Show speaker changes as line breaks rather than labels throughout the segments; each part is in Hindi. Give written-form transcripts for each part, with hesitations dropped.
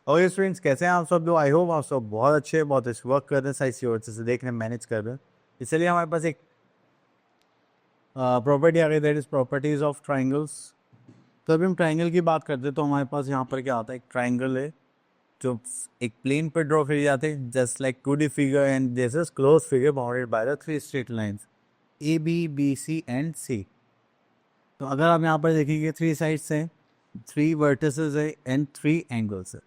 और स्टूडेंट्स कैसे हैं आप सब लोग? आई होप आप सब बहुत अच्छे वर्क कर रहे हैं, साइज की ओर से देख रहे हैं, मैनेज कर रहे हैं। इसलिए हमारे पास एक प्रॉपर्टी आ गई, that is properties of triangles. तो अभी हम ट्राइंगल की बात करते हैं तो हमारे पास यहाँ पर क्या आता है, एक ट्राइंगल है जो एक प्लेन पर ड्रॉ किए जाते हैं, just like 2D figure and this is close figure bounded by the 3 straight lines AB, BC and C। तो अगर आप यहाँ पर देखेंगे 3 साइड्स हैं, 3 वर्टिसेस है एंड 3 एंगल्स है।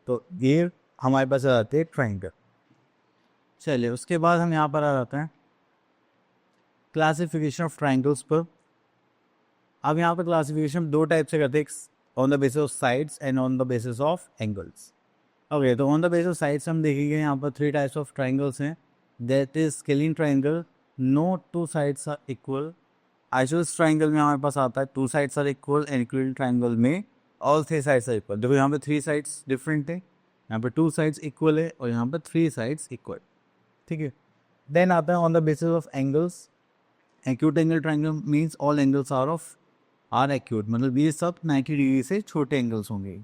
तो ये हमारे पास आ जाते हैं ट्राइंगल। चलिए उसके बाद हम यहाँ पर आ जाते हैं क्लासिफिकेशन ऑफ ट्राइंगल्स पर। अब यहाँ पर क्लासिफिकेशन दो टाइप से करते हैं, on the basis of sides and on the basis of angles. Okay, तो on the basis of sides हम देखेंगे यहाँ पर 3 टाइप्स ऑफ ट्राइंगल्स हैं, that is scalene triangle, no 2 sides are equal. Isosceles triangle में हमारे पास आता है 2 sides are equal, and Euclidean triangle में ऑल 3 साइड्स आर इक्वल। देखो यहाँ पे 3 साइड्स डिफरेंट है, यहाँ पे 2 साइड्स इक्वल है और यहाँ पे 3 साइड्स इक्वल। ठीक है, देन आता है on the basis of angles. Acute angle triangle means all angles are acute, मतलब ये सब 90 डिग्री से छोटे एंगल्स होंगे।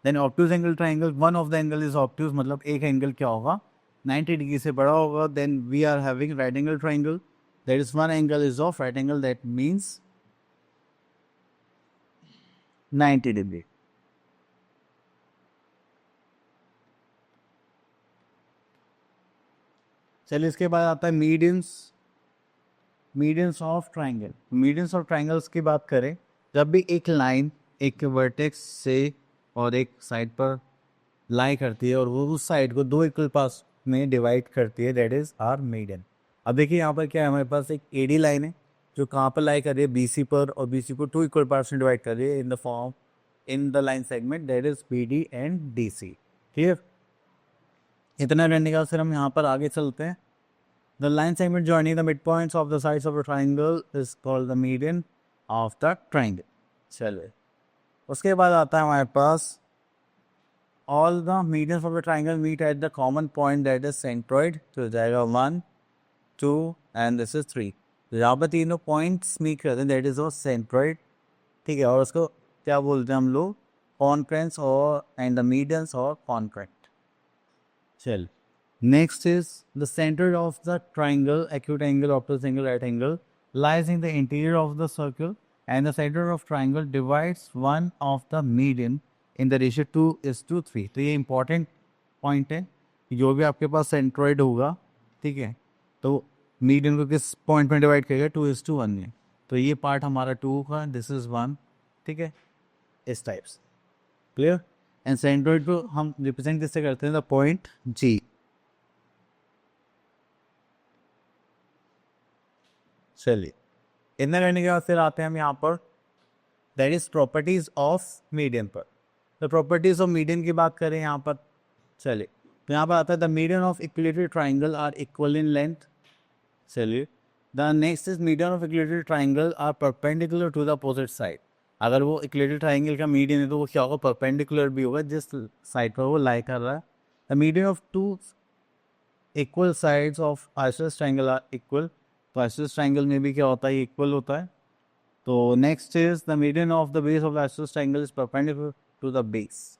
Then obtuse angle triangle, one of the angle is obtuse, मतलब एक एंगल क्या होगा, 90 डिग्री से बड़ा होगा। Then we are having right angle triangle, that is one angle is of right angle, that means 90 degree. चलिए इसके बाद आता है medians. Medians of triangle, medians of triangles की बात करें, जब भी एक लाइन एक वर्टेक्स से और एक साइड पर लाई करती है और वो उस साइड को 2 इक्वल पार्ट्स में डिवाइड करती है, दैट इज आर मीडियन। अब देखिए यहाँ पर क्या है, हमारे पास एक एडी लाइन है जो कहाँ पर लाई कर रही है, BC पर, और BC को 2 इक्वल पार्ट्स में डिवाइड कर रही है in the form in the line segment, that is BD and DC। ठीक है, इतना करने के बाद फिर हम यहाँ पर आगे चलते हैं। The line segment joining the midpoints of the sides of a triangle is called the median of the triangle. चलिए उसके बाद आता है हमारे पास all the medians of the triangle meet at the common point that is centroid. तो जाएगा 1, 2 and this is 3। तो यहाँ पर तीनों पॉइंट्स मीट करते हैं, दैट इज वो सेंट्रॉइड। ठीक है, और उसको क्या बोलते हैं हम लोग, कॉन्फ्रेंस और एंड द मीडियंस और कॉन्ट्रैक्ट। चल next is the center of the triangle, acute angle, obtuse angle, right angle lies in the interior of the circle, and the center of triangle divides one of the median in the ratio 2:3। तो ये important point है, जो भी आपके पास सेंट्रॉइड होगा, ठीक है, तो मीडियन को किस पॉइंट में डिवाइड करेगा, 2:1 में। तो ये पार्ट हमारा 2 का, दिस इज 1। ठीक है, इस टाइप्स क्लियर। एंड सेंट्रॉइड को हम रिप्रेजेंट किससे करते हैं, द पॉइंट G। चलिए इतना करने के बाद फिर आते हैं हम यहाँ पर, that is properties of median पर। तो प्रॉपर्टीज ऑफ मीडियन की बात करें यहाँ पर, चलिए तो यहाँ पर आता है the median of equilateral triangle are equal in length. चलिए the next is median of equilateral triangle are perpendicular to the opposite side. अगर वो इक्विलेटरल ट्राइंगल का मीडियन है तो वो क्या होगा, परपेंडिकुलर भी होगा जिस साइड पर वो लाई कर रहा है। The median of 2 equal sides of isosceles triangle are equal. तो आइसोसेलेस ट्राइंगल में भी क्या होता है, इक्वल होता है। तो next is the median of the base of the isosceles triangle is perpendicular to the base.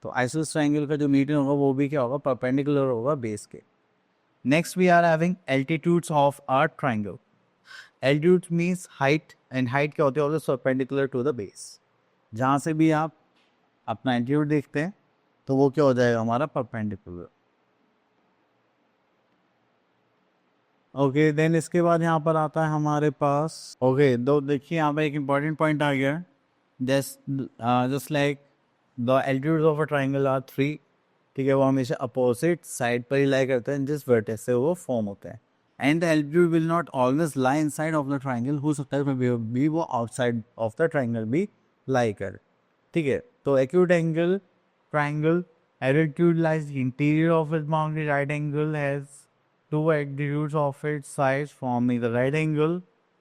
तो आइसोसेलेस ट्राइंगल का जो मीडियन होगा वो भी क्या होगा, परपेंडिकुलर होगा बेस के। Next we are having altitudes of our triangle. Altitude means height, and height क्या होती है, always perpendicular to the base. जहाँ से भी आप अपना एल्टीट्यूड देखते हैं तो वो क्या हो जाएगा, हमारा परपेंडिकुलर। ओके, देन इसके बाद यहाँ पर आता है हमारे पास, ओके तो देखिए यहाँ पर एक इम्पॉर्टेंट पॉइंट आ गया, just like the altitudes of a triangle are 3। ठीक है, वो हमेशा अपोजिट साइड पर ही लाई करते हैं जिस वर्टेक्स से वो फॉर्म होते हैं। And the altitude will not always lie inside of the triangle, हो सकता है भी वो आउटसाइड ऑफ द ट्राइंगल भी लाई कर। ठीक है, तो acute angle triangle, altitude lies interior of it boundary, right angle has 2 altitudes of its sides forming the right angle,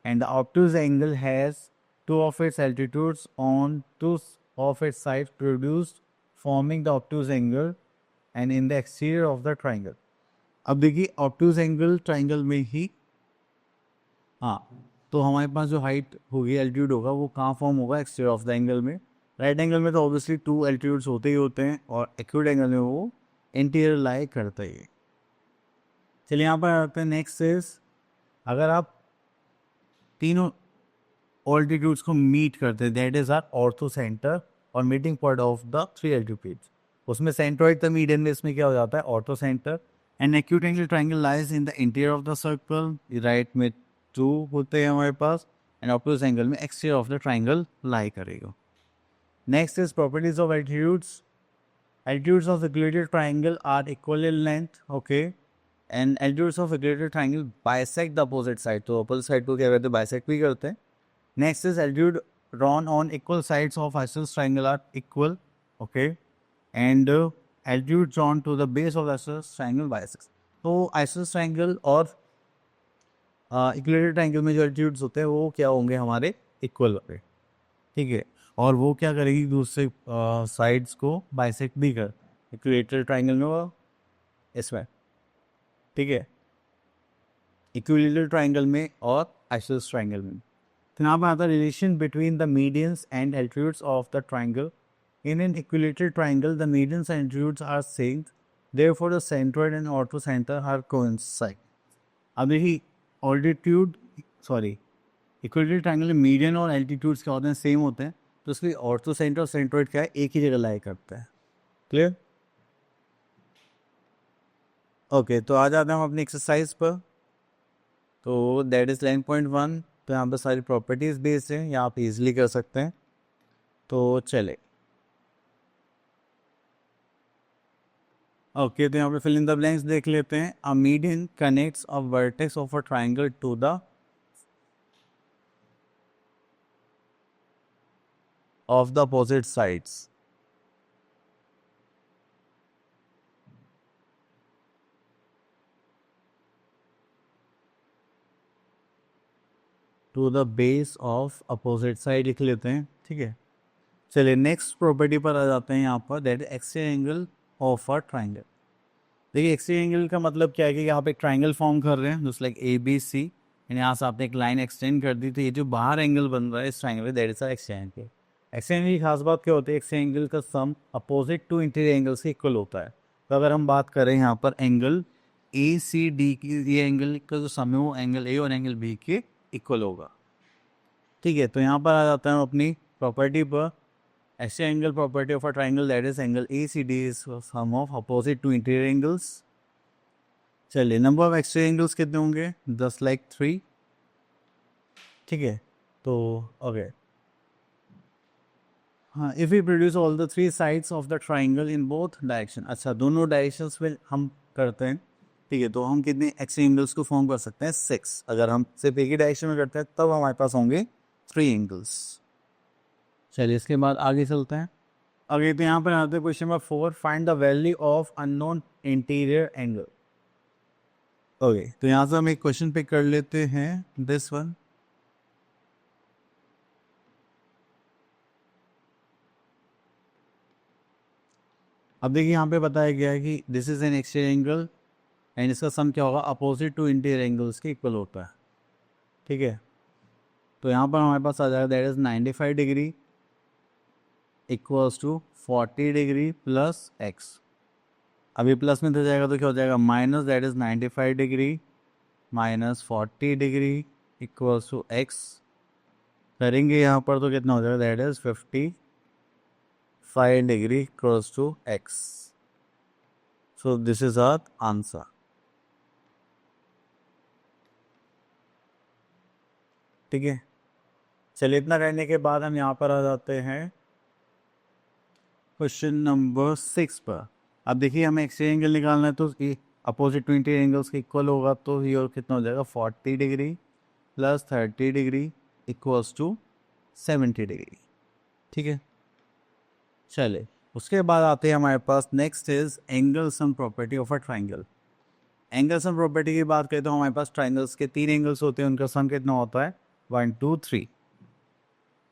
and the obtuse angle has 2 of its altitudes on 2 of its sides produced forming the obtuse angle and in the exterior of the triangle। अब देखिए obtuse angle triangle में ही, हाँ, तो हमारे पास जो हाइट होगी, एल्टीट्यूड होगा, वो कहाँ फॉर्म होगा, एक्सटीरियर ऑफ द एंगल में। राइट एंगल में तो ऑब्वियसली 2 एल्टीट्यूड्स होते ही होते हैं और एक्यूट एंगल में वो इंटीरियर लाई करता ही है। चलिए यहाँ पर आते हैं, नेक्स्ट इज अगर आप तीनों ऑल्टीट्यूड्स को मीट करते हैं, that is are orthocentre और meeting point of the 3 altitudes. उसमें सेंट्रोइड था मीडियन में, इसमें क्या हो जाता है orthocentre. And acute angle triangle lies in the interior of the circle, right में 2 होते हैं हमारे पास, एंड ऑपोजिट एंगल में exterior of the triangle lie करेगा। Next is properties of altitudes. Altitudes of equilateral triangle are equal in length, okay, and altitudes of equilateral triangle bisect the opposite side. तो opposite side को क्या करते हैं, bisect भी करते हैं। Next is altitude drawn on equal sides of isosceles triangle are equal, okay, and altitude drawn to the base of the isosceles triangle bisects. तो isosceles triangle और equilateral triangle में जो altitudes होते हैं वो क्या होंगे, हमारे equal होंगे, ठीक है। और वो क्या करेगी, दूसरे साइड्स को बाइसेक्ट भी कर, इक्विलेटरल ट्राइंगल में वो इसमें, ठीक है, इक्विलेटरल ट्राइंगल में और आइसोसेलेस ट्राइंगल में। तो यहाँ पर आता है relation between the medians and altitudes of the triangle. In an equilateral triangle the medians and altitudes are same, therefore the centroid and orthocentre are coincide. अब देखिए ऑल्टीट्यूड सॉरी इक्विलेटरल ट्राइंगल में मीडियन और एल्टीट्यूड्स क्या होते हैं, सेम होते हैं, तो उसकी ऑर्थो सेंटर और सेंट्रोइड क्या है, एक ही जगह लाई करता है। क्लियर? ओके, तो आ जाते हैं हम अपनी एक्सरसाइज पर। तो दैट इज 11.1। तो यहाँ पर सारी प्रॉपर्टीज बेस्ड हैं, यहाँ आप इजीली कर सकते हैं। तो चले ओके, तो यहाँ पे फिल इन द ब्लैंक्स देख लेते हैं। A median connects a vertex of a triangle to the of the opposite sides. To the base of opposite side लिख लेते हैं, ठीक है। चलिए नेक्स्ट प्रॉपर्टी पर आ जाते हैं यहाँ पर, that exterior angle of a triangle. देखिए एक्सटेरियर एंगल का मतलब क्या है कि यहाँ पे एक ट्राइंगल फॉर्म कर रहे हैं जस्ट लाइक ABC, एंड यहाँ से आपने एक लाइन एक्सटेंड कर दी, तो ये जो बाहर एंगल बन रहा है इस ट्राइंगल में, that is exterior angle. Exterior angle की खास बात क्या होती है, एक्सटेरियर एंगल का सम अपोजिट टू इंटीरियर एंगल से इक्वल होता है। तो अगर हम बात करें यहाँ पर एंगल ACD की, ये एंगल का जो सम है वो एंगल A और एंगल B के इक्वल होगा, ठीक है। तो यहाँ पर आ जाता है अपनी प्रॉपर्टी पर, exterior angle property of a triangle that is angle ACD is sum of opposite to interior angles. चलिए नंबर ऑफ एक्सटेरियर एंगल्स कितने होंगे, 10/3, ठीक है। तो ओके, हाँ, if we produce all the 3 sides of the triangle in both direction, अच्छा दोनों डायरेक्शंस में हम करते हैं, ठीक है, तो हम कितने एक्सटेरियर एंगल्स को फॉर्म कर सकते हैं, 6। अगर हम सिर्फ एक ही डायरेक्शन में करते हैं तब हमारे पास होंगे 3 एंगल्स। चलिए इसके बाद आगे चलते हैं। आगे तो यहाँ पर आते हैं question number 4, find the value of unknown interior angle. Okay, तो यहाँ से हम एक क्वेश्चन पिक कर लेते हैं, दिस वन। अब देखिए यहाँ पे बताया गया है कि this is an exterior angle and इसका सम क्या होगा, अपोजिट टू इंटीरियर एंगल्स के इक्वल होता है, ठीक है। तो यहाँ पर हमारे पास आ जाएगा that is 95 degree equals to 40 degree plus x. अभी प्लस में तो जाएगा तो क्या हो जाएगा, minus that is 95 degree minus 40 degree equals to x. करेंगे यहाँ पर तो कितना हो जाएगा, that is 55 degree equals to x. So this is our answer, ठीक है। चलिए इतना करने के बाद हम यहाँ पर आ जाते हैं क्वेश्चन नंबर 6 पर। अब देखिए हमें एक्सटेरियर एंगल निकालना है, तो अपोजिट टू इंटीरियर एंगल्स के इक्वल होगा, तो ये और कितना हो जाएगा, 40 degree plus 30 degree equals to 70 degree, ठीक है। चले उसके बाद आते हैं हमारे पास, next is angle sum property of a triangle. Angle sum property की बात करें तो हमारे पास ट्राइंगल्स के 3 एंगल्स होते हैं, उनका सम कितना होता है, 1 2 3।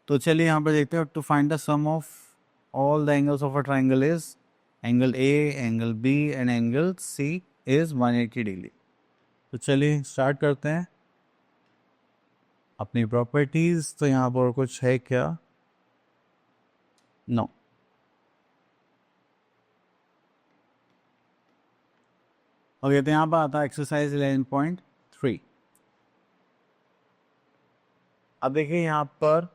तो चलिए यहाँ पर देखते हैं, to find the sum of all the angles of a triangle is angle A, angle B and angle C is 180 degree. तो चलिए स्टार्ट करते हैं अपनी प्रॉपर्टीज। तो यहाँ पर कुछ है क्या, नो। ओके, तो यहाँ पर आता है एक्सरसाइज 11.3। अब देखिए यहाँ पर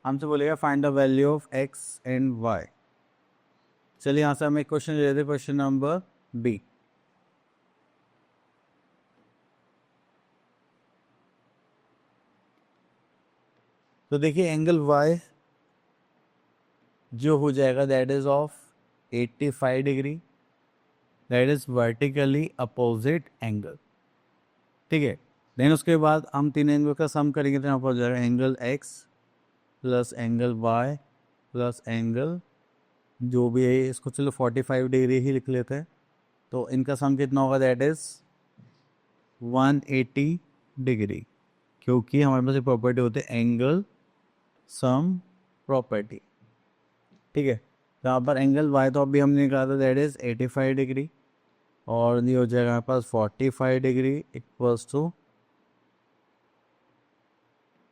हमसे बोलेगा find the value of x and y. चलिए यहाँ से हम एक क्वेश्चन ले लेते हैं, क्वेश्चन नंबर बी। तो देखिए एंगल वाई जो हो जाएगा that is of 85 degree, that is vertically opposite angle. ठीक है, देन उसके बाद हम तीन एंगल का सम करेंगे तो यहाँ पर हो जाएगा angle x plus angle y plus angle जो भी है, इसको चलो 45 डिग्री ही लिख लेते हैं। तो इनका सम कितना होगा, दैट इज 180 डिग्री, क्योंकि हमारे पास एक प्रॉपर्टी होती है एंगल सम प्रॉपर्टी। ठीक है, तो यहाँ पर एंगल वाई तो अभी हमने निकाला था दैट इज 85 डिग्री, और ये हो जाएगा हमारे पास 45 डिग्री इक्वल्स टू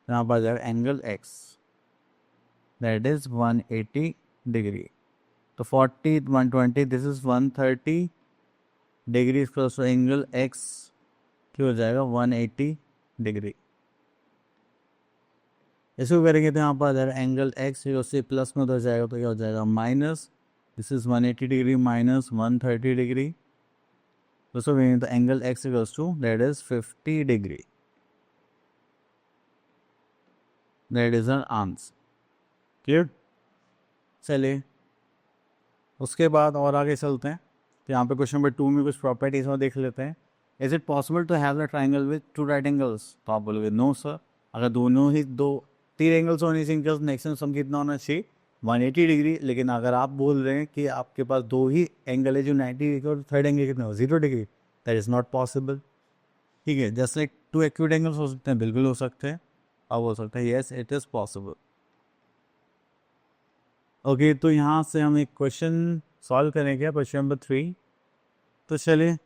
यहाँ पर आ जाएगा angle x that is 180 degree. तो 40 120 this is 130 degree equals to angle x की हो जाएगा 180 डिग्री। इसको करेंगे तो यहाँ पर आ जाएगा एंगल एक्स उससे प्लस में हो जाएगा, तो क्या हो जाएगा minus, this is 180 degree minus 130 degree. दोस्तों करेंगे तो angle x equals to that is 50 degree, that is an answer. Clear. चलिए उसके बाद और आगे चलते हैं, तो यहाँ पे क्वेश्चन नंबर 2 में कुछ प्रॉपर्टीज और देख लेते हैं। Is it possible to have the triangle with two right angles? तो आप बोलोगे नो सर, अगर दोनों ही दो तीन एंगल्स होने चाहिए इनका नेक्स्ट सम कितना होना चाहिए 180 डिग्री। लेकिन अगर आप बोल रहे हैं कि आपके पास दो ही एंगल है जो 90 डिग्री और थर्ड एंगल कितना हो 0 degree, that is not possible. ठीक है, just like two acute angles हो सकते हैं, बिल्कुल हो सकते हैं। अब हो सकता है yes it is possible. Okay, तो यहाँ से हम एक क्वेश्चन सॉल्व करेंगे, क्वेश्चन नंबर 3। तो चलिए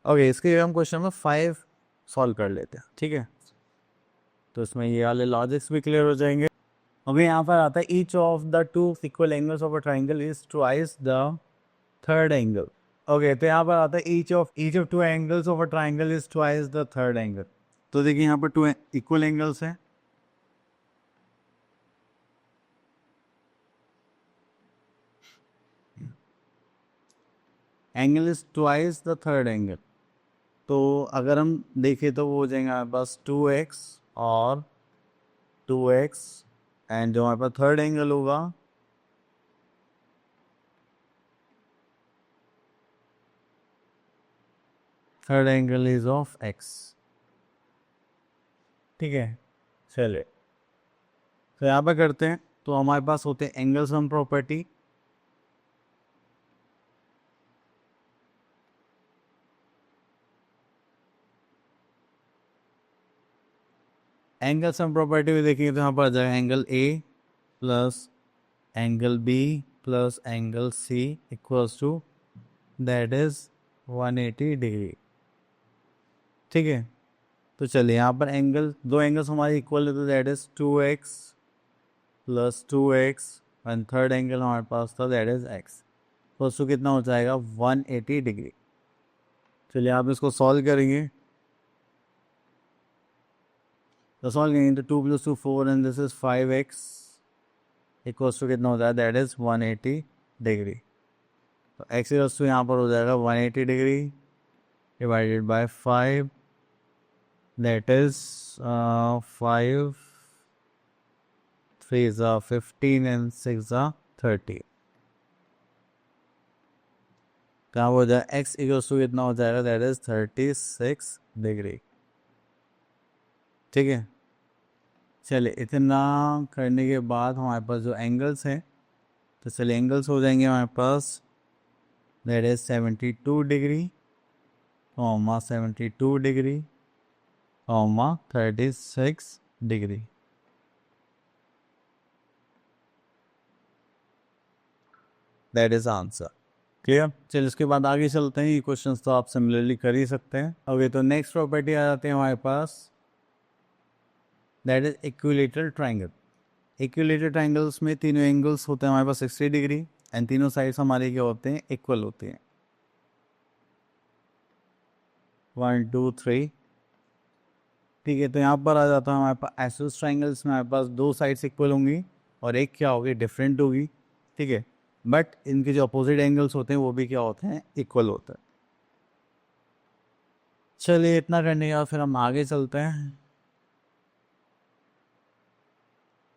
ओके, इसके हम क्वेश्चन नंबर 5 सॉल्व कर लेते हैं। ठीक है, तो इसमें ये वाले लॉजिक्स भी क्लियर हो जाएंगे। अभी यहाँ पर आता है each of the two equal angles of a triangle is twice the third angle. Okay, तो यहाँ पर आता है each of two angles of a triangle is twice the third angle. तो देखिए यहाँ पर टू इक्वल एंगल्स हैं, angle is twice the third angle. तो अगर हम देखें तो वो हो जाएगा हमारे पास 2x और 2x, एंड जो हमारे पास थर्ड एंगल होगा third angle is of x। ठीक है, चलिए तो यहाँ पर करते हैं। तो हमारे पास होते हैं angle sum property. Angle sum property में देखेंगे तो यहाँ पर आ जाएगा angle A plus angle B plus angle C equals to that is 180 degree. ठीक है, तो चलिए यहाँ पर एंगल दो एंगल्स हमारे इक्वल है, तो that is 2x plus 2x, and third angle हमारे पास था दैट इज x, तो उसको कितना हो जाएगा 180 डिग्री। चलिए आप इसको सॉल्व करेंगे, तो सॉल्व करेंगे तो 2 + 2 4 and this is 5x equals to कितना हो जाएगा दैट इज 180 डिग्री। तो x इक्वल्स टू यहाँ पर हो जाएगा 180 degree divided by 5, that is 5 3 is 15 and 6 is 30। कहाँ हो जाएगा x इक्वल्स टू कितना हो जाएगा दैट इज 36 डिग्री। ठीक है, चलिए इतना करने के बाद हमारे पास जो एंगल्स हैं, तो चलिए एंगल्स हो जाएंगे हमारे पास that is 72 degree comma 72 degree comma 36 degree. That is answer. Clear. चलिए इसके बाद आगे चलते हैं, ये क्वेश्चंस तो आप सिमिलरली कर ही सकते हैं। ओके, तो नेक्स्ट प्रॉपर्टी आ जाती है हमारे पास, that is equilateral triangle. Equilateral triangles में तीनों एंगल्स होते हैं हमारे पास 60 डिग्री एंड तीनों साइड्स हमारे क्या होते हैं, इक्वल होते हैं। 1 2 3, ठीक है। तो यहाँ पर आ जाता है हमारे पास आइसोस ट्राइंगल्स में हमारे पास दो साइड्स इक्वल होंगी और एक क्या होगी, डिफरेंट होगी, ठीक है। बट इनके जो अपोजिट एंगल्स होते हैं वो भी क्या होते हैं, इक्वल होते हैं। चलिए इतना करने के बाद फिर हम आगे चलते हैं।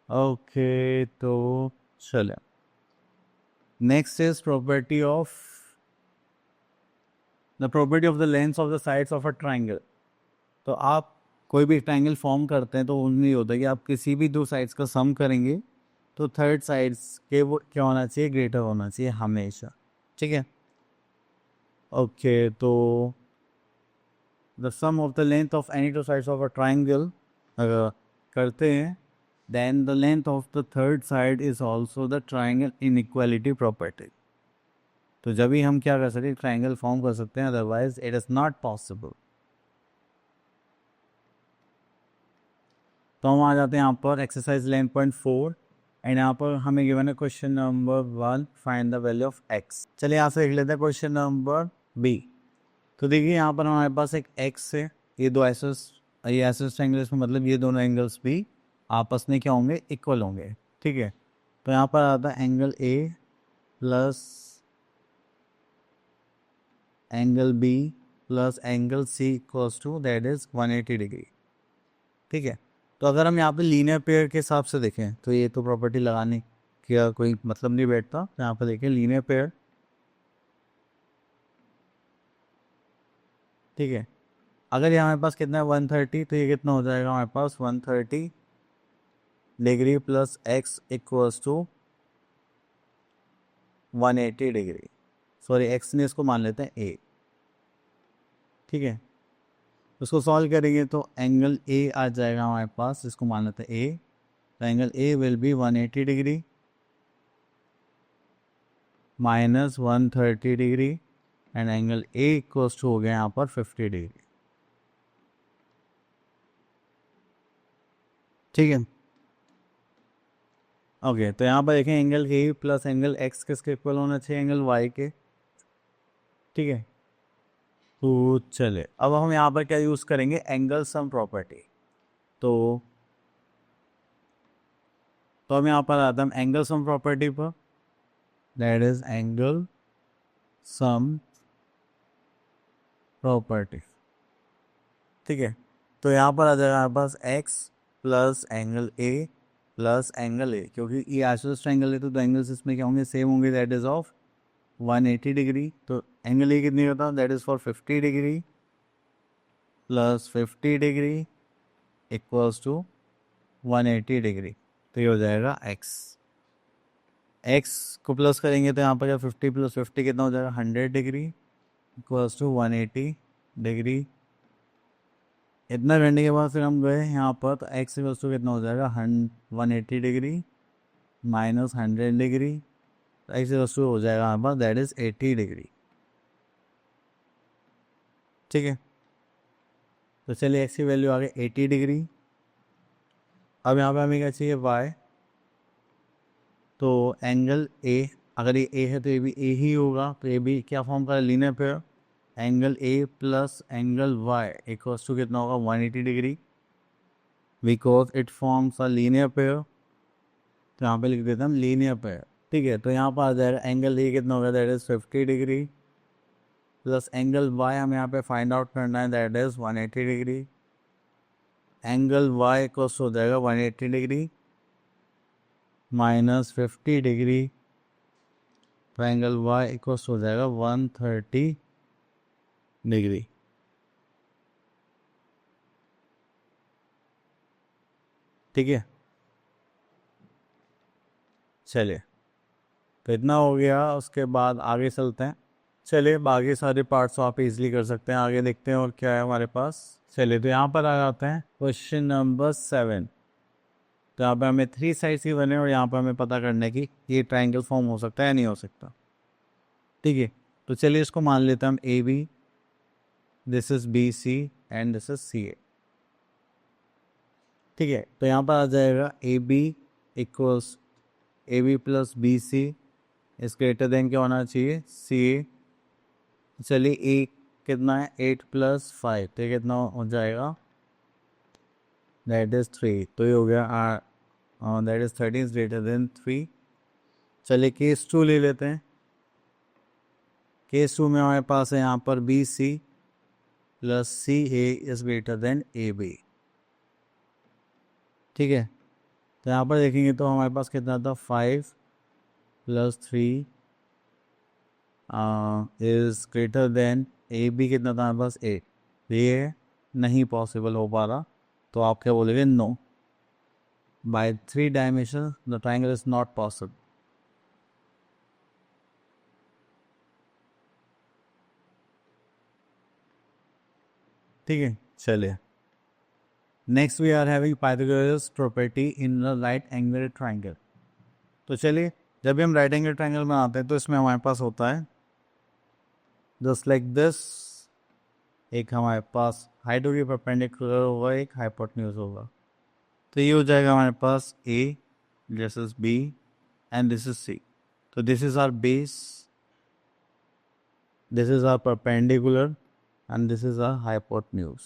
ओके, तो चले next is property of the property of the length of the sides of a triangle. तो आप कोई भी ट्राइंगल फॉर्म करते हैं तो उनमें होता है कि आप किसी भी दो साइड्स का सम करेंगे तो थर्ड साइड्स के वो क्या होना चाहिए, ग्रेटर होना चाहिए हमेशा, ठीक है। ओके, तो the sum of the length of any two sides of a triangle अगर करते हैं, then the length of the third side is also the triangle inequality property. तो जब भी हम क्या कर सकते हैं, ट्राइंगल फॉर्म कर सकते हैं, otherwise it is not possible. तो हम आ जाते हैं यहाँ पर एक्सरसाइज 11.4 एंड यहाँ पर हमें गिवन है question number 1, find the value of x. चलिए यहाँ से लिख लेते हैं क्वेश्चन नंबर बी। तो देखिए यहाँ पर हमारे पास एक एक्स है, ये दो एसोस, ये एसोस ट्रायंगल्स में मतलब ये दोनों एंगल्स भी आपस में क्या होंगे, इक्वल होंगे, ठीक है। तो यहाँ पर आता है angle A plus angle B plus angle C equals to that is 180 degree, ठीक है। तो अगर हम यहाँ पे लीनियर पेयर के हिसाब से देखें तो ये तो प्रॉपर्टी लगाने का कोई मतलब नहीं बैठता। तो यहाँ पर देखें लीनियर पेयर, ठीक है। अगर यहाँ हमारे पास कितना है 130, तो ये कितना हो जाएगा हमारे पास 130 degree plus x equals to 180 degree. Sorry x ने इसको मान लेते हैं ए, ठीक है। उसको सॉल्व करेंगे तो एंगल ए आ जाएगा हमारे पास, इसको मान लेते हैं ए। तो angle A will be 180 degree minus 130 degree and angle A equals to हो गया यहाँ पर 50 डिग्री, ठीक है। ओके, तो यहाँ पर देखें angle A plus angle x किसके इक्वल होना चाहिए, एंगल वाई के, ठीक है। तो चले अब हम यहाँ पर क्या यूज़ करेंगे, एंगल सम प्रॉपर्टी। तो हम यहाँ पर आते हैं एंगल सम प्रॉपर्टी पर, that is angle sum property, ठीक है। तो यहाँ पर आ जाएगा हमारे पास x plus angle a plus angle a, क्योंकि ये आइसोसेलेस ट्रायंगल है तो एंगल्स इसमें क्या होंगे, सेम होंगे, दैट इज ऑफ 180 डिग्री। तो एंगल a कितनी होता है, that is for 50 degree plus 50 degree equals to 180 degree. तो ये हो जाएगा x को प्लस करेंगे तो यहाँ पर क्या 50 प्लस 50 कितना हो जाएगा 100 डिग्री इक्वल्स टू 180 डिग्री। इतना करने के बाद फिर हम गए यहाँ पर, तो एक्स इक्वल्स टू कितना हो जाएगा 180 डिग्री माइनस 100 डिग्री, तो एक्स इक्वल्स टू हो जाएगा हमारे पास दैट इज 80 डिग्री, ठीक है। तो चलिए एक्स की वैल्यू आ गई 80 डिग्री। अब यहाँ पे हमें क्या चाहिए, वाई। तो एंगल ए, अगर ये ए है तो ये भी ए ही होगा, तो ये भी क्या फॉर्म कर linear pair, angle A plus angle y equals to कितना होगा 180 degree, because it forms a linear pair. तो यहाँ पे लिख देते हैं हम लीनियर पेयर, ठीक है। तो यहाँ पर आ जाएगा एंगल ए कितना होगा, that is 50 degree plus angle y हमें यहाँ पे फाइंड आउट करना है, that is 180 degree. Angle y equals हो जाएगा 180 डिग्री माइनस 50 डिग्री, तो एंगल वाई इक्वल्स हो जाएगा 130 डिग्री, ठीक है। चलिए तो इतना हो गया, उसके बाद आगे चलते हैं। चलिए बाकी सारे पार्ट्स आप इजीली कर सकते हैं, आगे देखते हैं और क्या है हमारे पास। चलिए तो यहाँ पर आ जाते हैं क्वेश्चन नंबर 7। तो यहाँ पे हमें 3 साइड्स ही बने और यहाँ पर हमें पता करना है कि ये ट्राइंगल फॉर्म हो सकता है या नहीं हो सकता। ठीक है, तो चलिए इसको मान लेते हैं हम A B, this is B C and this is C A. ठीक है, तो यहाँ पर आ जाएगा A B equals A B plus B C is greater than क्या होना चाहिए, सी ए। चलिए ए कितना है, 8 + 5, तो ये कितना हो जाएगा, दैट इज 3। तो ये हो गया that is 13 is greater then 3। चलिए केस 2 ले लेते हैं। केस 2 में हमारे पास है यहाँ पर B C plus C A is greater than A B. ठीक है, तो यहाँ पर देखेंगे तो हमारे पास कितना था, 5 + 3 is greater than A B, कितना था हमारे पास 8। ये नहीं पॉसिबल हो पा रहा, तो आप क्या बोलेंगे, no, by 3 dimension the triangle is not possible. ठीक है, चलिए next we are having Pythagoras property in the right angle triangle. तो चलिए जब भी हम राइट एंगल ट्राइंगल में आते हैं तो इसमें हमारे पास होता है जस्ट लाइक दिस, एक हमारे पास हाइट होगी, परपेंडिकुलर होगा, एक हाइपोटेन्यूज होगा। तो ये हो जाएगा हमारे पास A, this is B and this is C. तो this is our base, this is our perpendicular and this is our hypotenuse.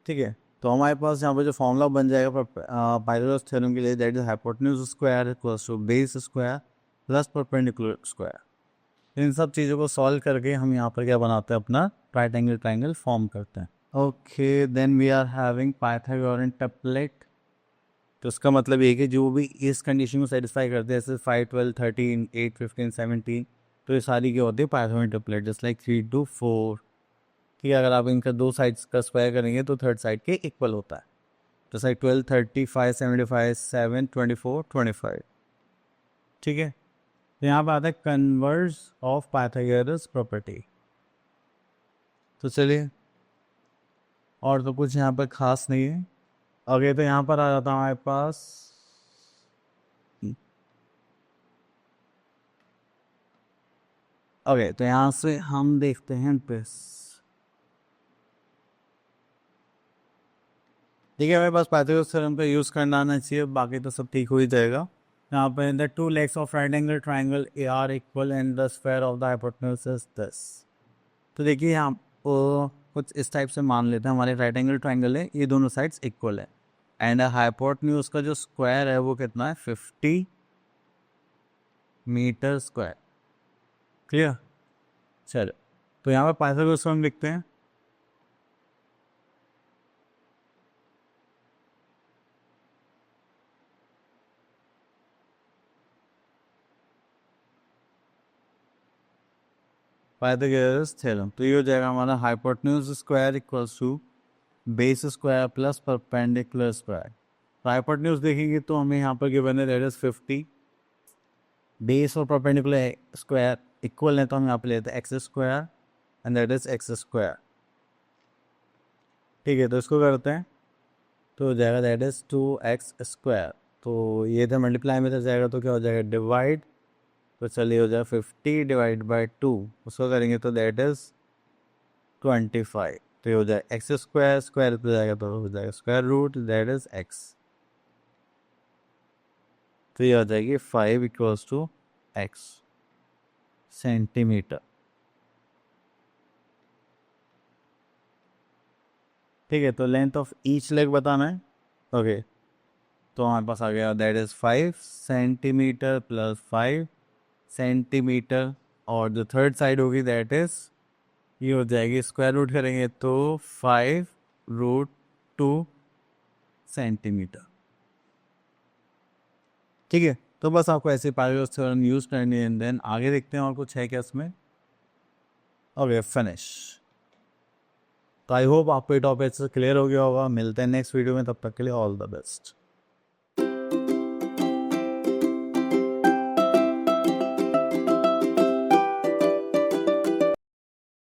ठीक है, तो हमारे पास यहाँ पर जो फॉर्मूला बन जाएगा पाइथागोरस थ्योरम के लिए, that is hypotenuse square equals to base square plus perpendicular square. इन सब चीज़ों को सॉल्व करके हम यहाँ पर क्या बनाते हैं, अपना राइट एंगल ट्राइंगल फॉर्म करते हैं। Okay, then we are having Pythagorean triplet. तो उसका मतलब ये कि जो भी इस कंडीशन को सेटिस्फाई करते हैं, जैसे 5, 12, 13, 8, 15, 17, तो ये सारी क्या होती है, पाइथागोरन ट्रिपलेट, जस्ट लाइक 3, 2, 4। ठीक है, अगर आप इनका दो साइड्स का स्क्वायर करेंगे तो थर्ड साइड के इक्वल होता है। तो साइड 12, 35, 75, 7, 24, 25। ठीक है, तो यहाँ पर आता है कन्वर्स ऑफ पाइथागोरस प्रॉपर्टी। तो चलिए, और तो कुछ यहाँ पर खास नहीं है। ओके, तो यहाँ पर आ जाता है हमारे पास ओके, तो यहाँ से हम देखते हैं बस। ठीक है, हमारे पास पाइथागोरस थ्योरम का यूज़ करना आना चाहिए, बाकी तो सब ठीक हो ही जाएगा। यहाँ पर the two legs of right angle triangle are equal and the square of the hypotenuse is this. तो देखिए यहाँ पर कुछ इस टाइप से मान लेते हैं, हमारे राइट एंगल ट्राइंगल है, ये दोनों साइड्स इक्वल है एंड हाइपोटेन्यूज का जो स्क्वायर है वो कितना है, 50 मीटर स्क्वायर। क्लियर, चलो तो यहाँ पर पाइथागोरस थ्योरम लिखते हैं। पाइथागोरस थ्योरम, तो ये हो जाएगा हमारा hypotenuse square equals to base square plus perpendicular square. Hypotenuse देखेंगे तो हमें यहाँ पर गिवन है दैट इज 50, बेस और परपेंडिकुलर स्क्वायर इक्वल है तो हम यहाँ पे लेते हैं x square and that is x square. ठीक है, तो इसको करते हैं तो हो जाएगा दैट इज 2x स्क्वायर। तो ये तो मल्टीप्लाई में चल जाएगा तो क्या हो जाएगा, डिवाइड। तो चलिए हो जाएगा 50/2, उसको करेंगे तो दैट इज 25। तो ये हो जाएगा एक्स स्क्वायर, स्क्वायर पे जाएगा तो हो जाएगा square root, that is x. तो ये हो जाएगी 5 = x सेंटीमीटर। ठीक है, तो लेंथ ऑफ ईच लेग बताना है। ओके, तो हमारे पास आ गया that is 5 centimetre plus 5 centimetre, और जो थर्ड साइड होगी दैट इज ये हो जाएगी, स्क्वायर रूट करेंगे तो 5√2 सेंटीमीटर। ठीक है, तो बस आपको ऐसे पाइथागोरस थ्योरम यूज करनी है, देन आगे देखते हैं और कुछ है क्या इसमें। Okay, finish. तो आई होप आपको ये टॉपिक से क्लियर हो गया होगा। मिलते हैं नेक्स्ट वीडियो में, तब तक के लिए ऑल द बेस्ट।